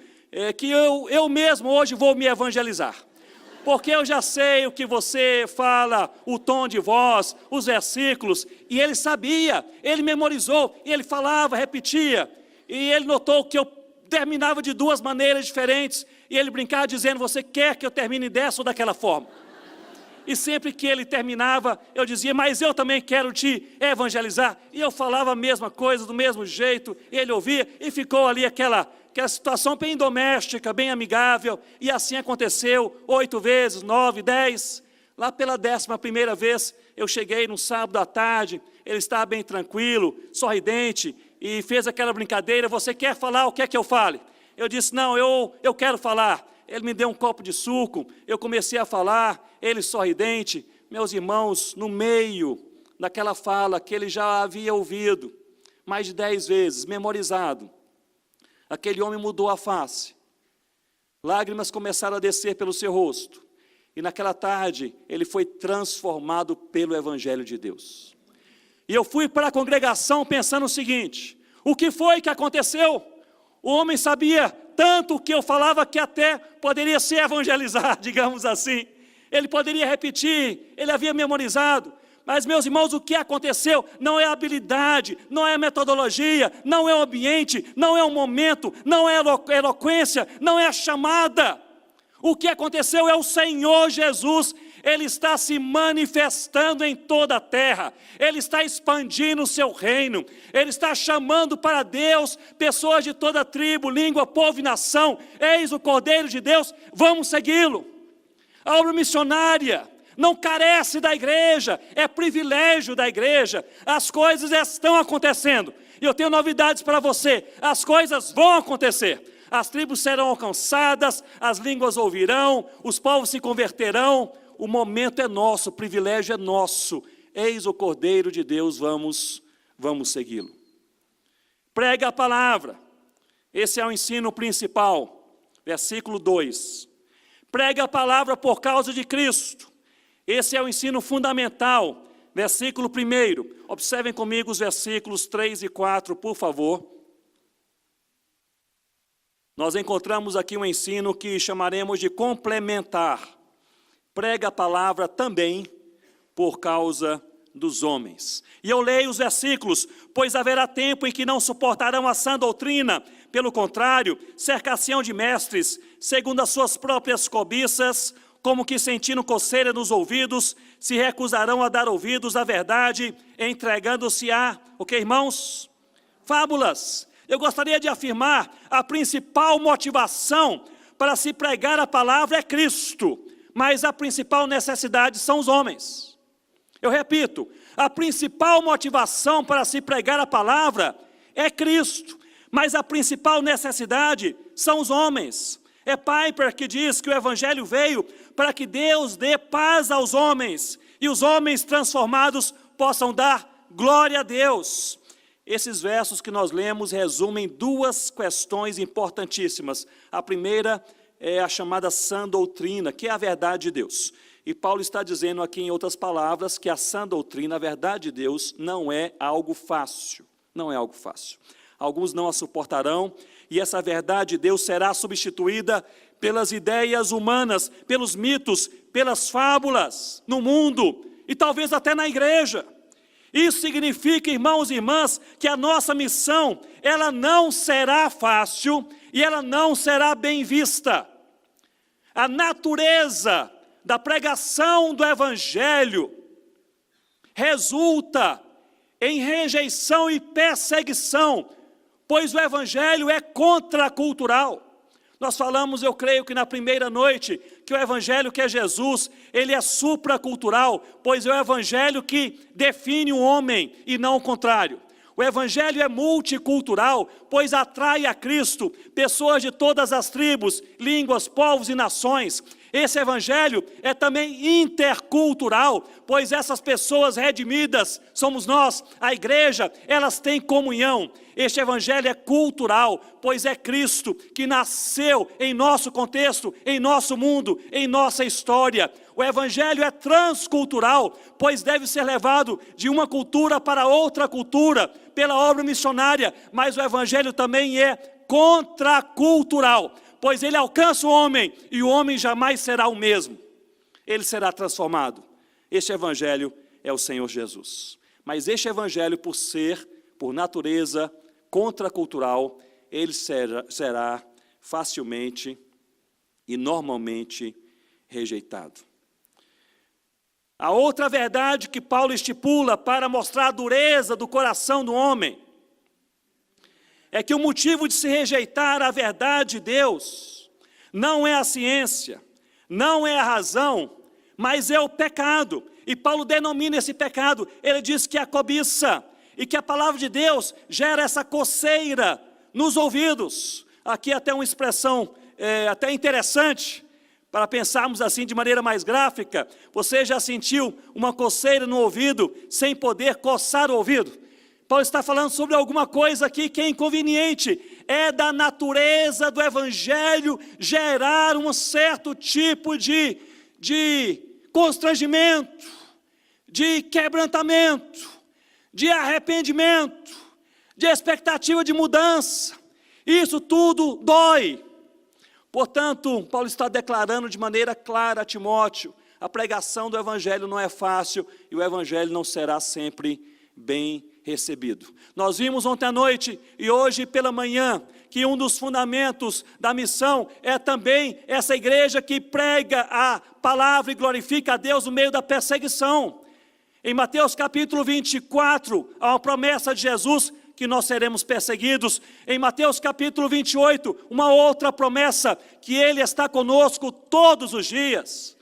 que eu mesmo hoje vou me evangelizar, porque eu já sei o que você fala, o tom de voz, os versículos, e ele sabia, ele memorizou, e ele falava, repetia, e ele notou que eu terminava de 2 maneiras diferentes, e ele brincava dizendo, você quer que eu termine dessa ou daquela forma? E sempre que ele terminava, eu dizia, mas eu também quero te evangelizar. E eu falava a mesma coisa, do mesmo jeito, ele ouvia, e ficou ali aquela situação bem doméstica, bem amigável, e assim aconteceu 8 vezes, 9, 10. Lá pela 11ª vez, eu cheguei no sábado à tarde, ele estava bem tranquilo, sorridente, e fez aquela brincadeira, você quer falar, o que é que eu fale? Eu disse, não, eu quero falar. ele me deu um copo de suco, eu comecei a falar, ele sorridente. Meus irmãos, no meio daquela fala que ele já havia ouvido mais de 10 vezes, memorizado, aquele homem mudou a face. Lágrimas começaram a descer pelo seu rosto. E naquela tarde, ele foi transformado pelo Evangelho de Deus. E eu fui para a congregação pensando o seguinte: o que foi que aconteceu? O homem sabia tanto o que eu falava que até poderia se evangelizar, digamos assim. Ele poderia repetir, ele havia memorizado. Mas, meus irmãos, o que aconteceu não é a habilidade, não é a metodologia, não é o ambiente, não é o momento, não é a eloquência, não é a chamada. O que aconteceu é o Senhor Jesus. Ele está se manifestando em toda a terra, Ele está expandindo o seu reino, Ele está chamando para Deus pessoas de toda tribo, língua, povo e nação. Eis o Cordeiro de Deus, vamos segui-lo. A obra missionária não carece da igreja, é privilégio da igreja. As coisas estão acontecendo, e eu tenho novidades para você: as coisas vão acontecer. As tribos serão alcançadas, as línguas ouvirão, os povos se converterão. O momento é nosso, o privilégio é nosso. Eis o Cordeiro de Deus, vamos segui-lo. Prega a palavra. Esse é o ensino principal. Versículo 2. Prega a palavra por causa de Cristo. Esse é o ensino fundamental. Versículo 1. Observem comigo os versículos 3 e 4, por favor. Nós encontramos aqui um ensino que chamaremos de complementar. Prega a palavra também por causa dos homens. E eu leio os versículos: pois haverá tempo em que não suportarão a sã doutrina, pelo contrário, cercar-se-ão de mestres, segundo as suas próprias cobiças, como que sentindo coceira nos ouvidos, se recusarão a dar ouvidos à verdade, entregando-se a, o que, irmãos? Fábulas. Eu gostaria de afirmar: a principal motivação para se pregar a palavra é Cristo, mas a principal necessidade são os homens. Eu repito, a principal motivação para se pregar a palavra é Cristo, mas a principal necessidade são os homens. É Piper que diz que o Evangelho veio para que Deus dê paz aos homens, e os homens transformados possam dar glória a Deus. Esses versos que nós lemos resumem duas questões importantíssimas. A primeira é a chamada sã doutrina, que é a verdade de Deus. E Paulo está dizendo aqui, em outras palavras, que a sã doutrina, a verdade de Deus, não é algo fácil. Não é algo fácil. Alguns não a suportarão, e essa verdade de Deus será substituída pelas ideias humanas, pelos mitos, pelas fábulas no mundo, e talvez até na igreja. Isso significa, irmãos e irmãs, que a nossa missão, ela não será fácil e ela não será bem vista. A natureza da pregação do Evangelho resulta em rejeição e perseguição, pois o Evangelho é contracultural. Nós falamos, eu creio que na primeira noite, que o Evangelho que é Jesus, ele é supracultural, pois é o Evangelho que define o homem e não o contrário. O Evangelho é multicultural, pois atrai a Cristo pessoas de todas as tribos, línguas, povos e nações. Esse Evangelho é também intercultural, pois essas pessoas redimidas, somos nós, a igreja, elas têm comunhão. Este Evangelho é cultural, pois é Cristo que nasceu em nosso contexto, em nosso mundo, em nossa história. O Evangelho é transcultural, pois deve ser levado de uma cultura para outra cultura, pela obra missionária, mas o Evangelho também é contracultural, pois ele alcança o homem, e o homem jamais será o mesmo. Ele será transformado. Este Evangelho é o Senhor Jesus. Mas este Evangelho, por natureza contracultural, ele será facilmente e normalmente rejeitado. A outra verdade que Paulo estipula para mostrar a dureza do coração do homem é que o motivo de se rejeitar a verdade de Deus não é a ciência, não é a razão, mas é o pecado. E Paulo denomina esse pecado, ele diz que é a cobiça, e que a palavra de Deus gera essa coceira nos ouvidos. Aqui até uma expressão até interessante, para pensarmos assim de maneira mais gráfica. Você já sentiu uma coceira no ouvido sem poder coçar o ouvido? Paulo está falando sobre alguma coisa aqui que é inconveniente. É da natureza do Evangelho gerar um certo tipo de constrangimento, de quebrantamento, de arrependimento, de expectativa de mudança. Isso tudo dói. Portanto, Paulo está declarando de maneira clara a Timóteo: a pregação do Evangelho não é fácil e o Evangelho não será sempre bem recebido. Nós vimos ontem à noite e hoje pela manhã que um dos fundamentos da missão é também essa igreja que prega a palavra e glorifica a Deus no meio da perseguição. Em Mateus capítulo 24, há uma promessa de Jesus que nós seremos perseguidos. Em Mateus capítulo 28, uma outra promessa, que Ele está conosco todos os dias.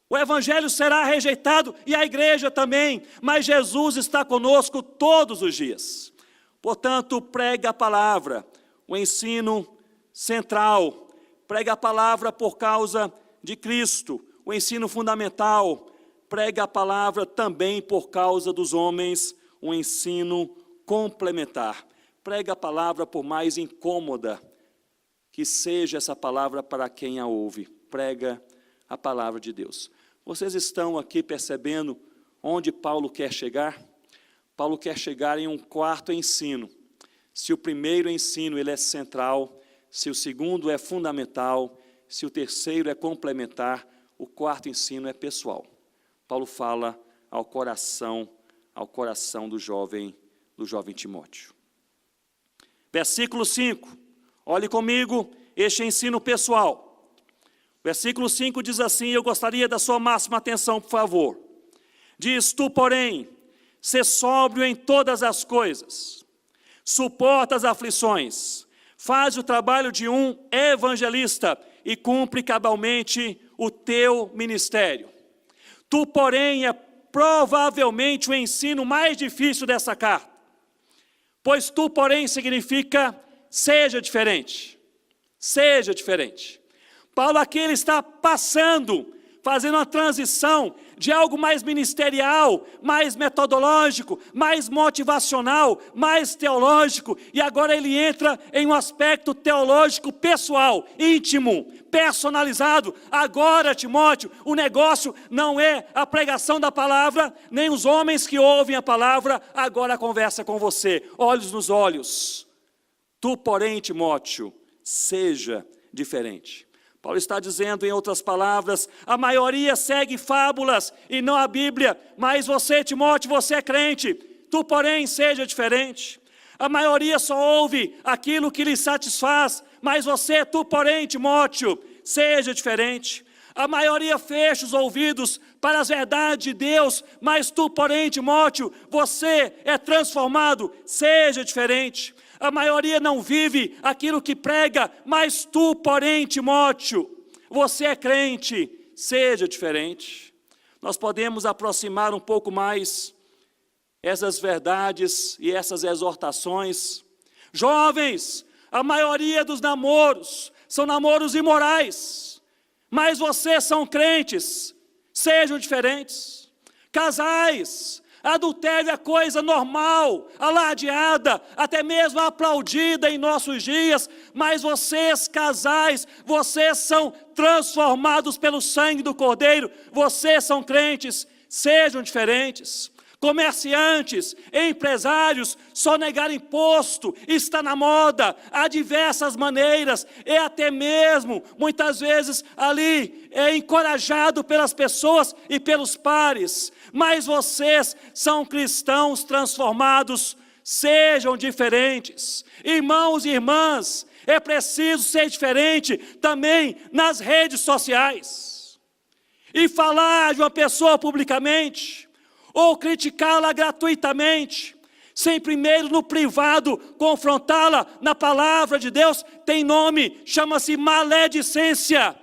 O Evangelho será rejeitado e a igreja também, mas Jesus está conosco todos os dias. Portanto, prega a palavra, o ensino central, prega a palavra por causa de Cristo, o ensino fundamental, prega a palavra também por causa dos homens, o ensino complementar. Prega a palavra por mais incômoda que seja essa palavra para quem a ouve. Prega a palavra de Deus. Vocês estão aqui percebendo onde Paulo quer chegar? Paulo quer chegar em um quarto ensino. Se o primeiro ensino ele é central, se o segundo é fundamental, se o terceiro é complementar, o quarto ensino é pessoal. Paulo fala ao coração do jovem Timóteo. Versículo 5, olhe comigo este ensino pessoal. Versículo 5 diz assim, eu gostaria da sua máxima atenção, por favor. Diz, tu, porém, sê sóbrio em todas as coisas, suporta as aflições, faz o trabalho de um evangelista e cumpre cabalmente o teu ministério. Tu, porém, é provavelmente o ensino mais difícil dessa carta. Pois tu, porém, significa seja diferente. Seja diferente. Paulo aqui ele está fazendo uma transição de algo mais ministerial, mais metodológico, mais motivacional, mais teológico, e agora ele entra em um aspecto teológico pessoal, íntimo, personalizado. Agora, Timóteo, o negócio não é a pregação da palavra, nem os homens que ouvem a palavra, agora a conversa com você, olhos nos olhos. Tu, porém, Timóteo, seja diferente. Paulo está dizendo, em outras palavras, a maioria segue fábulas e não a Bíblia, mas você, Timóteo, você é crente, tu, porém, seja diferente. A maioria só ouve aquilo que lhe satisfaz, mas você, tu, porém, Timóteo, seja diferente. A maioria fecha os ouvidos para as verdades de Deus, mas tu, porém, Timóteo, você é transformado, seja diferente. A maioria não vive aquilo que prega, mas tu, porém, Timóteo, você é crente, seja diferente. Nós podemos aproximar um pouco mais essas verdades e essas exortações. Jovens, a maioria dos namoros são namoros imorais, mas vocês são crentes, sejam diferentes. Casais, adultério é coisa normal, alardeada, até mesmo aplaudida em nossos dias, mas vocês, casais, vocês são transformados pelo sangue do Cordeiro, vocês são crentes, sejam diferentes. Comerciantes, empresários, sonegar imposto está na moda, há diversas maneiras, e até mesmo, muitas vezes, ali é encorajado pelas pessoas e pelos pares, mas vocês são cristãos transformados, sejam diferentes. Irmãos e irmãs, é preciso ser diferente também nas redes sociais, e falar de uma pessoa publicamente, ou criticá-la gratuitamente, sem primeiro no privado confrontá-la na palavra de Deus, tem nome, chama-se maledicência,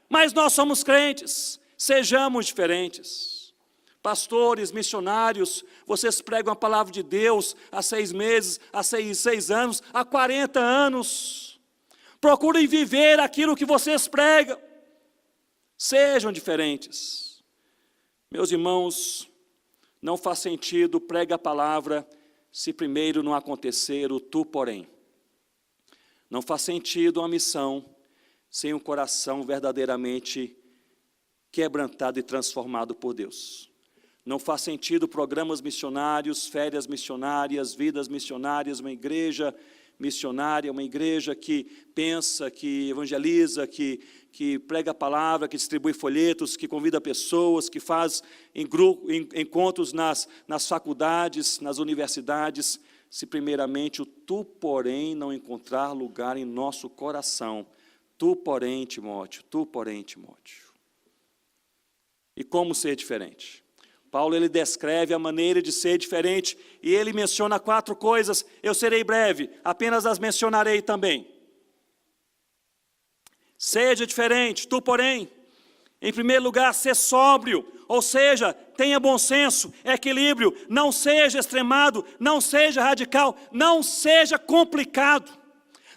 mas nós somos crentes, sejamos diferentes. Pastores, missionários, vocês pregam a palavra de Deus há 6 meses, há 6 anos, há 40 anos, Procurem viver aquilo que vocês pregam. Sejam diferentes. Meus irmãos, não faz sentido pregar a palavra se primeiro não acontecer o tu, porém. Não faz sentido uma missão sem um coração verdadeiramente quebrantado e transformado por Deus. Não faz sentido programas missionários, férias missionárias, vidas missionárias, uma igreja missionária, uma igreja que pensa, que evangeliza, que prega a palavra, que distribui folhetos, que convida pessoas, que faz encontros nas faculdades, nas universidades, se primeiramente o tu, porém, não encontrar lugar em nosso coração. Tu, porém, Timóteo, tu, porém, Timóteo. E como ser diferente? Paulo, ele descreve a maneira de ser diferente, e ele menciona 4 coisas, eu serei breve, apenas as mencionarei também. Seja diferente, tu, porém, em primeiro lugar, ser sóbrio, ou seja, tenha bom senso, equilíbrio, não seja extremado, não seja radical, não seja complicado,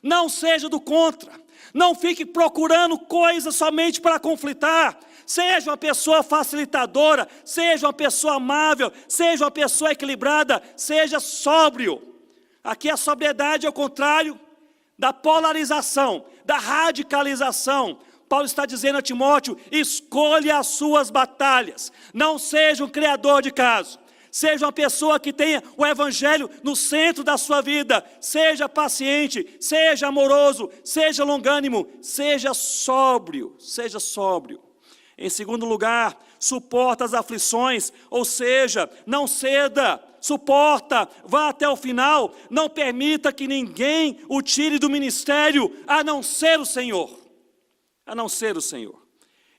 não seja do contra, não fique procurando coisas somente para conflitar. Seja uma pessoa facilitadora, seja uma pessoa amável, seja uma pessoa equilibrada, seja sóbrio. Aqui a sobriedade é o contrário da polarização, da radicalização. Paulo está dizendo a Timóteo, escolha as suas batalhas, não seja um criador de caso, seja uma pessoa que tenha o evangelho no centro da sua vida, seja paciente, seja amoroso, seja longânimo, seja sóbrio, seja sóbrio. Em segundo lugar, suporta as aflições, ou seja, não ceda, suporta, vá até o final, não permita que ninguém o tire do ministério, a não ser o Senhor, a não ser o Senhor.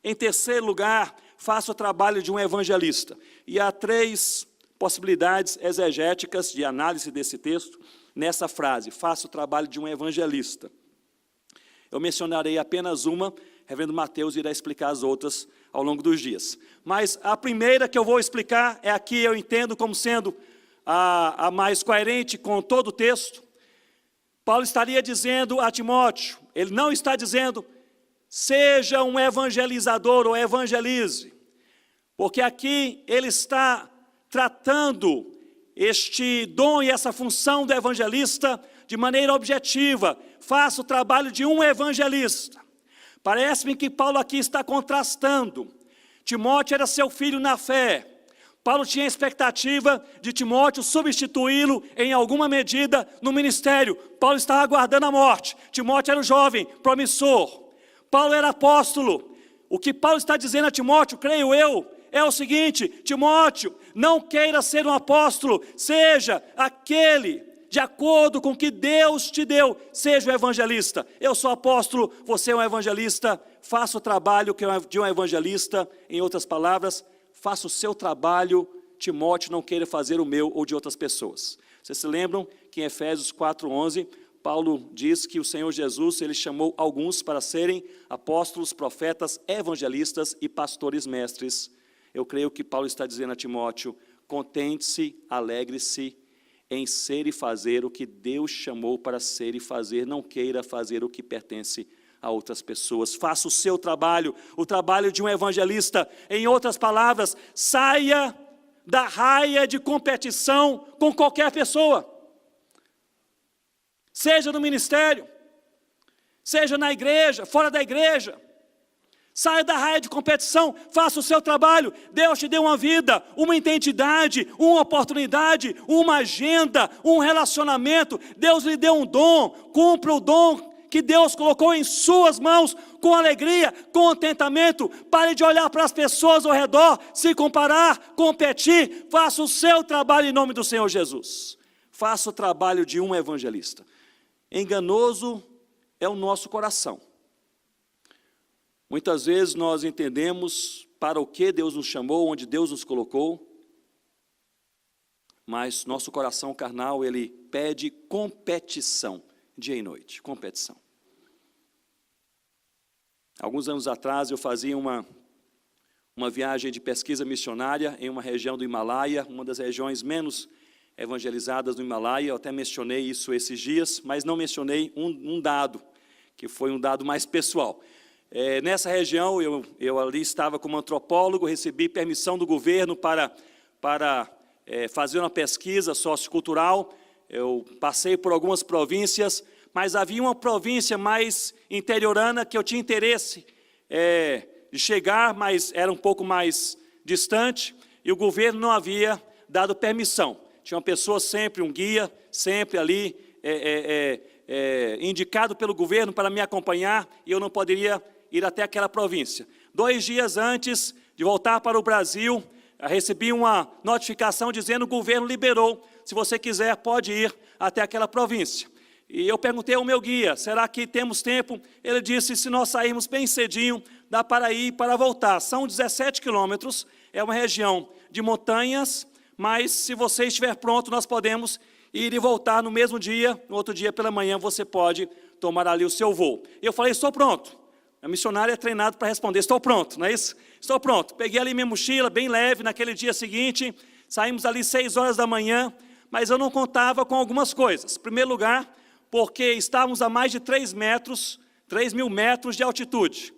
Em terceiro lugar, faça o trabalho de um evangelista, e há 3 possibilidades exegéticas de análise desse texto, nessa frase, faça o trabalho de um evangelista. Eu mencionarei apenas uma, reverendo Mateus irá explicar as outras ao longo dos dias. Mas a primeira que eu vou explicar é aqui, eu entendo como sendo a mais coerente com todo o texto. Paulo estaria dizendo a Timóteo, ele não está dizendo, seja um evangelizador ou evangelize, porque aqui ele está tratando este dom e essa função do evangelista de maneira objetiva. Faça o trabalho de um evangelista. Parece-me que Paulo aqui está contrastando. Timóteo era seu filho na fé. Paulo tinha a expectativa de Timóteo substituí-lo em alguma medida no ministério. Paulo estava aguardando a morte. Timóteo era um jovem, promissor. Paulo era apóstolo. O que Paulo está dizendo a Timóteo, creio eu, é o seguinte: Timóteo, não queira ser um apóstolo, seja aquele de acordo com o que Deus te deu, seja um evangelista. Eu sou apóstolo, você é um evangelista, faça o trabalho de um evangelista. Em outras palavras, faça o seu trabalho, Timóteo, não queira fazer o meu ou de outras pessoas. Vocês se lembram que em Efésios 4:11, Paulo diz que o Senhor Jesus, ele chamou alguns para serem apóstolos, profetas, evangelistas e pastores mestres. Eu creio que Paulo está dizendo a Timóteo, contente-se, alegre-se, em ser e fazer o que Deus chamou para ser e fazer, não queira fazer o que pertence a outras pessoas. Faça o seu trabalho, o trabalho de um evangelista. Em outras palavras, saia da raia de competição com qualquer pessoa. Seja no ministério, seja na igreja, fora da igreja. Saia da raia de competição, faça o seu trabalho. Deus te deu uma vida, uma identidade, uma oportunidade, uma agenda, um relacionamento. Deus lhe deu um dom, cumpra o dom que Deus colocou em suas mãos, com alegria, contentamento. Pare de olhar para as pessoas ao redor, se comparar, competir. Faça o seu trabalho em nome do Senhor Jesus. Faça o trabalho de um evangelista. Enganoso é o nosso coração. Muitas vezes nós entendemos para o que Deus nos chamou, onde Deus nos colocou, mas nosso coração carnal, ele pede competição, dia e noite, competição. Alguns anos atrás eu fazia uma viagem de pesquisa missionária em uma região do Himalaia, uma das regiões menos evangelizadas do Himalaia. Eu até mencionei isso esses dias, mas não mencionei um dado, que foi um dado mais pessoal. Nessa região, eu ali estava como antropólogo, recebi permissão do governo para fazer uma pesquisa sociocultural. Eu passei por algumas províncias, mas havia uma província mais interiorana que eu tinha interesse de chegar, mas era um pouco mais distante, e o governo não havia dado permissão. Tinha uma pessoa sempre, um guia, sempre ali, indicado pelo governo para me acompanhar, e eu não poderia ir até aquela província. 2 dias antes de voltar para o Brasil, recebi uma notificação dizendo que o governo liberou, se você quiser pode ir até aquela província. E eu perguntei ao meu guia, será que temos tempo? Ele disse, se nós sairmos bem cedinho, dá para ir e para voltar. São 17 quilômetros, é uma região de montanhas, mas se você estiver pronto, nós podemos ir e voltar no mesmo dia, no outro dia pela manhã você pode tomar ali o seu voo. Eu falei, estou pronto. A missionária é treinada para responder, estou pronto, não é isso? Estou pronto. Peguei ali minha mochila, bem leve, naquele dia seguinte, saímos ali 6 horas da manhã, mas eu não contava com algumas coisas. Em primeiro lugar, porque estávamos a mais de 3 mil metros de altitude.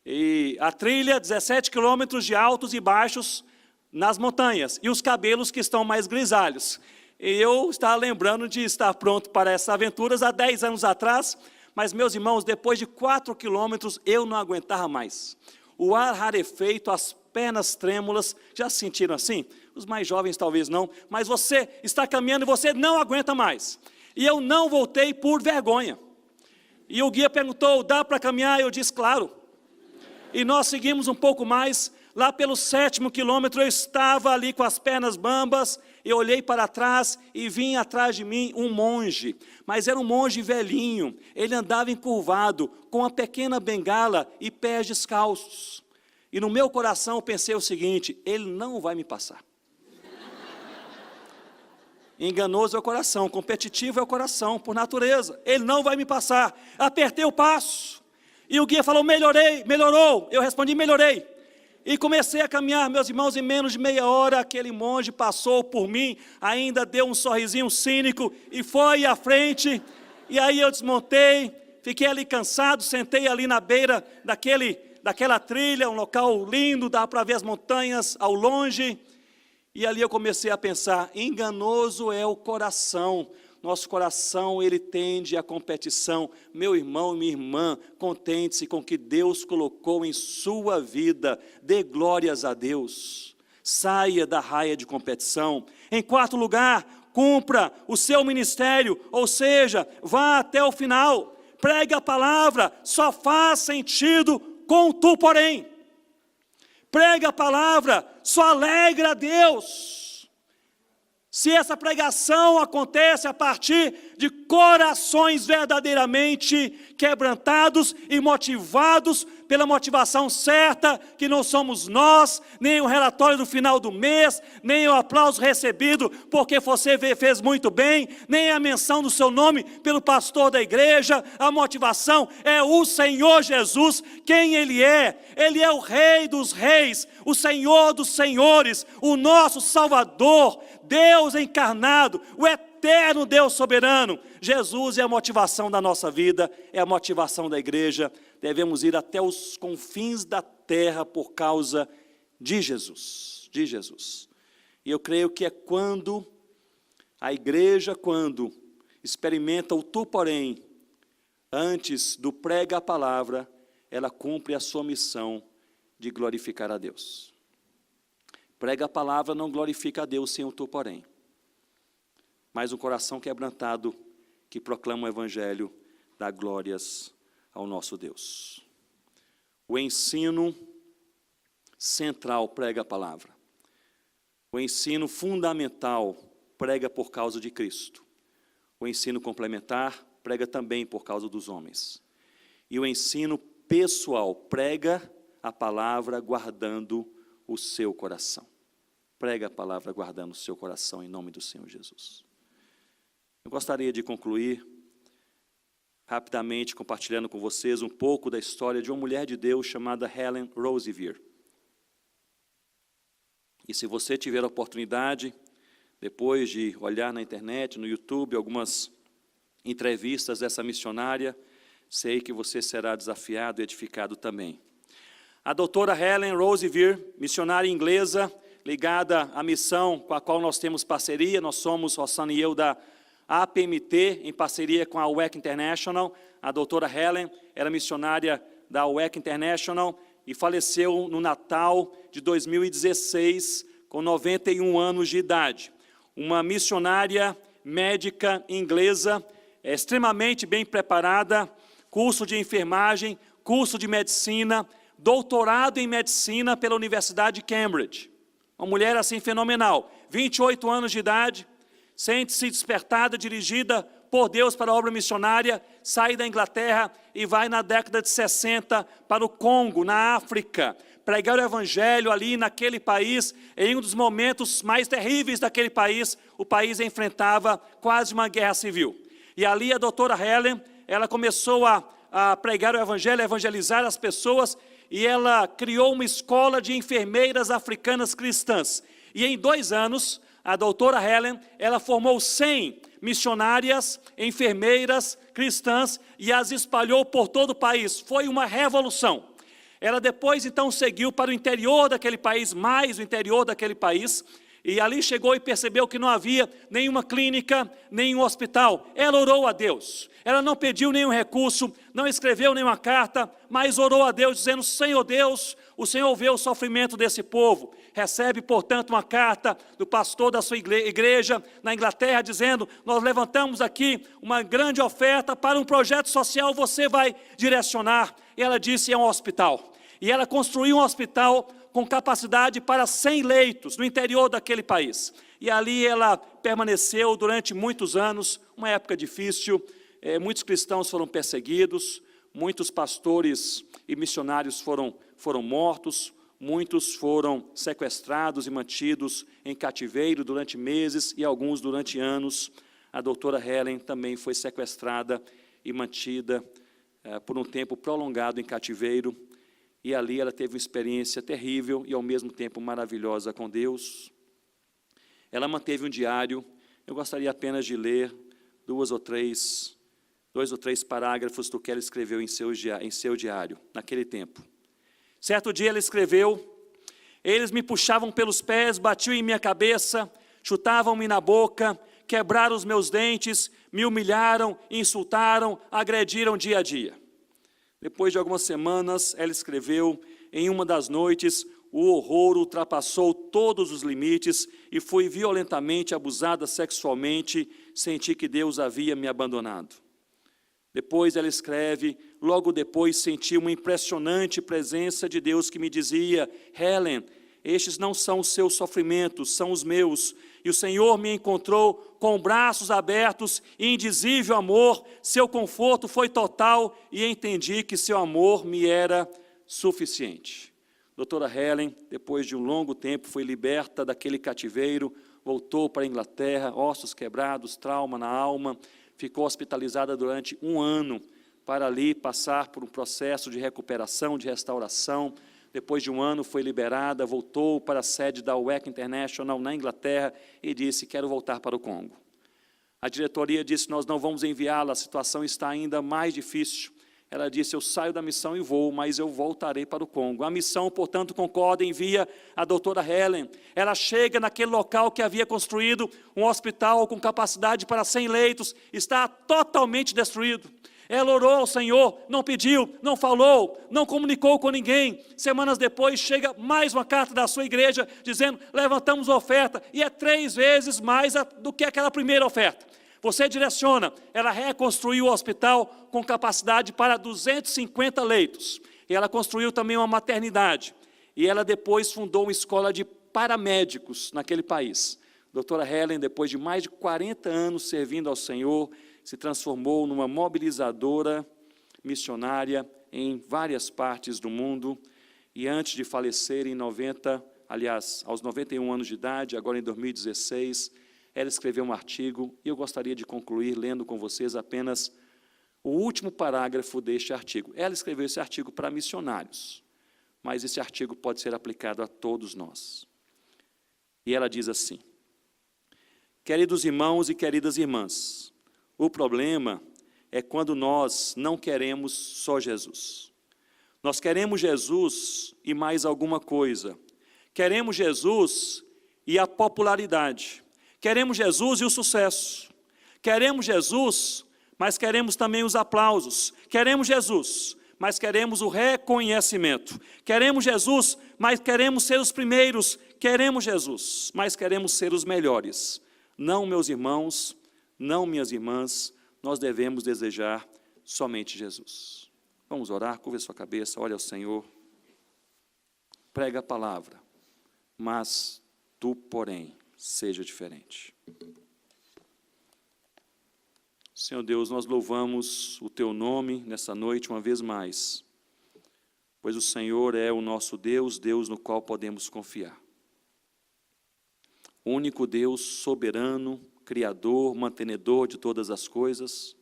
E a trilha, 17 quilômetros de altos e baixos nas montanhas, e os cabelos que estão mais grisalhos. E eu estava lembrando de estar pronto para essas aventuras há 10 anos atrás, mas, meus irmãos, depois de 4 quilômetros, eu não aguentava mais. O ar rarefeito, as pernas trêmulas, já se sentiram assim? Os mais jovens talvez não, mas você está caminhando e você não aguenta mais. E eu não voltei por vergonha. E o guia perguntou, dá para caminhar? Eu disse, claro. E nós seguimos um pouco mais. Lá pelo 7º quilômetro, eu estava ali com as pernas bambas, eu olhei para trás e vinha atrás de mim um monge, mas era um monge velhinho, ele andava encurvado, com uma pequena bengala e pés descalços. E no meu coração eu pensei o seguinte, ele não vai me passar. Enganoso é o coração, competitivo é o coração, por natureza, ele não vai me passar. Apertei o passo, e o guia falou, melhorou, eu respondi, melhorei. E comecei a caminhar, meus irmãos, em menos de meia hora, aquele monge passou por mim, ainda deu um sorrisinho cínico e foi à frente. E aí eu desmontei, fiquei ali cansado, sentei ali na beira daquela trilha, um local lindo, dá para ver as montanhas ao longe. E ali eu comecei a pensar, enganoso é o coração. Nosso coração, ele tende à competição. Meu irmão e minha irmã, contente-se com o que Deus colocou em sua vida. Dê glórias a Deus. Saia da raia de competição. Em 4º lugar, cumpra o seu ministério, ou seja, vá até o final. Pregue a palavra, só faz sentido com tu, porém. Pregue a palavra, só alegra a Deus. Se essa pregação acontece a partir de corações verdadeiramente quebrantados e motivados pela motivação certa, que não somos nós, nem o relatório do final do mês, nem o aplauso recebido porque você fez muito bem, nem a menção do seu nome pelo pastor da igreja, a motivação é o Senhor Jesus, quem Ele é o Rei dos reis, o Senhor dos senhores, o nosso Salvador, Deus encarnado, o eterno Deus soberano. Jesus é a motivação da nossa vida, é a motivação da igreja. Devemos ir até os confins da terra por causa de Jesus, E eu creio que é quando a igreja, quando experimenta o tu, porém, antes do prega a palavra, ela cumpre a sua missão de glorificar a Deus. Prega a palavra não glorifica a Deus sem o tu, porém. Mas um coração quebrantado que proclama o evangelho dá glórias ao nosso Deus. O ensino central prega a palavra. O ensino fundamental prega por causa de Cristo. O ensino complementar prega também por causa dos homens. E o ensino pessoal prega a palavra guardando o seu coração. Prega a palavra guardando o seu coração em nome do Senhor Jesus. Eu gostaria de concluir rapidamente compartilhando com vocês um pouco da história de uma mulher de Deus chamada Helen Roseveare. E se você tiver a oportunidade, depois de olhar na internet, no YouTube, algumas entrevistas dessa missionária, sei que você será desafiado e edificado também. A doutora Helen Roseveare, missionária inglesa, ligada à missão com a qual nós temos parceria, nós somos, Rossana e eu, da APMT, em parceria com a WEC International. A doutora Helen era missionária da WEC International e faleceu no Natal de 2016, com 91 anos de idade. Uma missionária médica inglesa, extremamente bem preparada, curso de enfermagem, curso de medicina, doutorado em medicina pela Universidade de Cambridge. Uma mulher assim fenomenal, 28 anos de idade, sente-se despertada, dirigida por Deus para a obra missionária, sai da Inglaterra e vai na década de 60 para o Congo, na África, pregar o evangelho ali naquele país, em um dos momentos mais terríveis daquele país. O país enfrentava quase uma guerra civil. E ali a doutora Helen, ela começou a pregar o evangelho, a evangelizar as pessoas, e ela criou uma escola de enfermeiras africanas cristãs. E em 2 anos, a doutora Helen, ela formou 100 missionárias, enfermeiras cristãs, e as espalhou por todo o país. Foi uma revolução. Ela depois, então, seguiu para o interior daquele país, mais o interior daquele país, e ali chegou e percebeu que não havia nenhuma clínica, nenhum hospital. Ela orou a Deus. Ela não pediu nenhum recurso, não escreveu nenhuma carta, mas orou a Deus, dizendo: Senhor Deus, o Senhor vê o sofrimento desse povo. Recebe, portanto, uma carta do pastor da sua igreja na Inglaterra, dizendo: nós levantamos aqui uma grande oferta para um projeto social, você vai direcionar. E ela disse: é um hospital. E ela construiu um hospital com capacidade para 100 leitos no interior daquele país. E ali ela permaneceu durante muitos anos, uma época difícil. Muitos cristãos foram perseguidos, muitos pastores e missionários foram mortos, muitos foram sequestrados e mantidos em cativeiro durante meses e alguns durante anos. A doutora Helen também foi sequestrada e mantida por um tempo prolongado em cativeiro, e ali ela teve uma experiência terrível e ao mesmo tempo maravilhosa com Deus. Ela manteve um diário. Eu gostaria apenas de ler 2 ou 3 parágrafos do que ela escreveu em seu diário, naquele tempo. Certo dia ela escreveu: eles me puxavam pelos pés, batiam em minha cabeça, chutavam-me na boca, quebraram os meus dentes, me humilharam, insultaram, agrediram dia a dia. Depois de algumas semanas, ela escreveu: em uma das noites, o horror ultrapassou todos os limites e fui violentamente abusada sexualmente, senti que Deus havia me abandonado. Depois ela escreve: logo depois senti uma impressionante presença de Deus que me dizia: Helen, estes não são os seus sofrimentos, são os meus. E o Senhor me encontrou com braços abertos e indizível amor, seu conforto foi total e entendi que seu amor me era suficiente. Doutora Helen, depois de um longo tempo, foi liberta daquele cativeiro, voltou para a Inglaterra, ossos quebrados, trauma na alma, ficou hospitalizada durante 1 ano, para ali passar por um processo de recuperação, de restauração. Depois de 1 ano foi liberada, voltou para a sede da WEC International na Inglaterra e disse: quero voltar para o Congo. A diretoria disse: nós não vamos enviá-la, a situação está ainda mais difícil. Ela disse: eu saio da missão e vou, mas eu voltarei para o Congo. A missão, portanto, concorda, envia a doutora Helen. Ela chega naquele local que havia construído um hospital com capacidade para 100 leitos, está totalmente destruído. Ela orou ao Senhor, não pediu, não falou, não comunicou com ninguém. Semanas depois chega mais uma carta da sua igreja dizendo: levantamos a oferta, e é 3 vezes mais do que aquela primeira oferta. Você direciona. Ela reconstruiu o hospital com capacidade para 250 leitos. E ela construiu também uma maternidade. E ela depois fundou uma escola de paramédicos naquele país. Doutora Helen, depois de mais de 40 anos servindo ao Senhor, se transformou numa mobilizadora missionária em várias partes do mundo. E antes de falecer aos 91 anos de idade, agora em 2016, ela escreveu um artigo, e eu gostaria de concluir lendo com vocês apenas o último parágrafo deste artigo. Ela escreveu esse artigo para missionários, mas esse artigo pode ser aplicado a todos nós. E ela diz assim: queridos irmãos e queridas irmãs, o problema é quando nós não queremos só Jesus. Nós queremos Jesus e mais alguma coisa. Queremos Jesus e a popularidade. Queremos Jesus e o sucesso. Queremos Jesus, mas queremos também os aplausos. Queremos Jesus, mas queremos o reconhecimento. Queremos Jesus, mas queremos ser os primeiros. Queremos Jesus, mas queremos ser os melhores. Não, meus irmãos, não, minhas irmãs, nós devemos desejar somente Jesus. Vamos orar, curva a sua cabeça, olha ao Senhor. Prega a palavra, mas tu, porém, seja diferente. Senhor Deus, nós louvamos o Teu nome nessa noite uma vez mais, pois o Senhor é o nosso Deus, Deus no qual podemos confiar. O único Deus soberano, Criador, mantenedor de todas as coisas.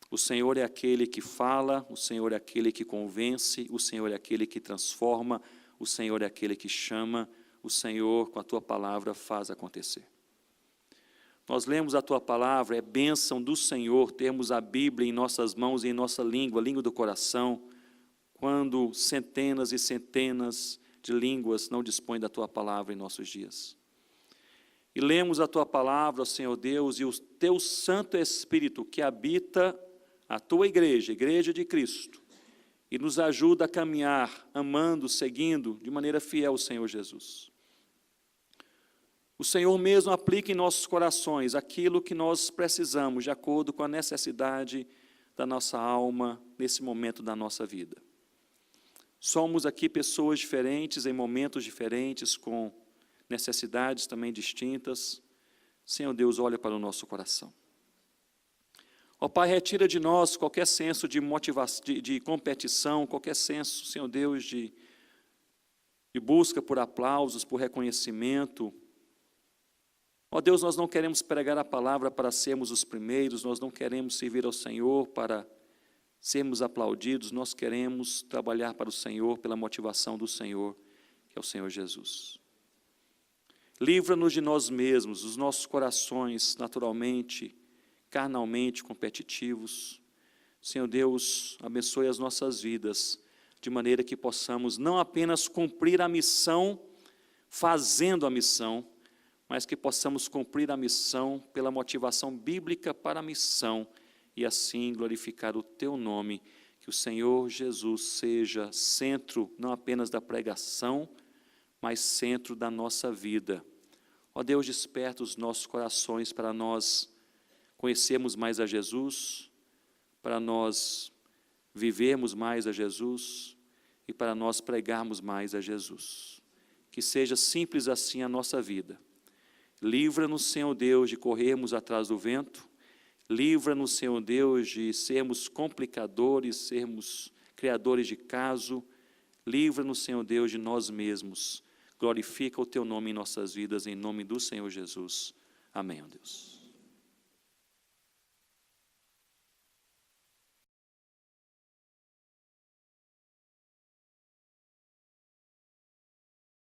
O Senhor é aquele que fala, o Senhor é aquele que convence, o Senhor é aquele que transforma, o Senhor é aquele que chama, o Senhor, com a Tua palavra, faz acontecer. Nós lemos a Tua palavra, é bênção do Senhor termos a Bíblia em nossas mãos e em nossa língua, a língua do coração, quando centenas e centenas de línguas não dispõem da Tua palavra em nossos dias. E lemos a Tua palavra, Senhor Deus, e o Teu Santo Espírito que habita a Tua igreja, a igreja de Cristo, e nos ajuda a caminhar, amando, seguindo, de maneira fiel o Senhor Jesus. O Senhor mesmo aplica em nossos corações aquilo que nós precisamos, de acordo com a necessidade da nossa alma, nesse momento da nossa vida. Somos aqui pessoas diferentes, em momentos diferentes, com necessidades também distintas. Senhor Deus, olha para o nosso coração. Ó Pai, retira de nós qualquer senso de motivação, de competição, qualquer senso, Senhor Deus, de busca por aplausos, por reconhecimento. Ó Deus, nós não queremos pregar a palavra para sermos os primeiros, nós não queremos servir ao Senhor para sermos aplaudidos, nós queremos trabalhar para o Senhor, pela motivação do Senhor, que é o Senhor Jesus. Livra-nos de nós mesmos, dos nossos corações naturalmente, carnalmente competitivos. Senhor Deus, abençoe as nossas vidas, de maneira que possamos não apenas cumprir a missão, fazendo a missão, mas que possamos cumprir a missão pela motivação bíblica para a missão, e assim glorificar o Teu nome, que o Senhor Jesus seja centro não apenas da pregação, mas centro da nossa vida. Ó Deus, desperta os nossos corações para nós conhecermos mais a Jesus, para nós vivermos mais a Jesus e para nós pregarmos mais a Jesus. Que seja simples assim a nossa vida. Livra-nos, Senhor Deus, de corrermos atrás do vento. Livra-nos, Senhor Deus, de sermos complicadores, sermos criadores de caso. Livra-nos, Senhor Deus, de nós mesmos. Glorifica o Teu nome em nossas vidas, em nome do Senhor Jesus. Amém, ó Deus.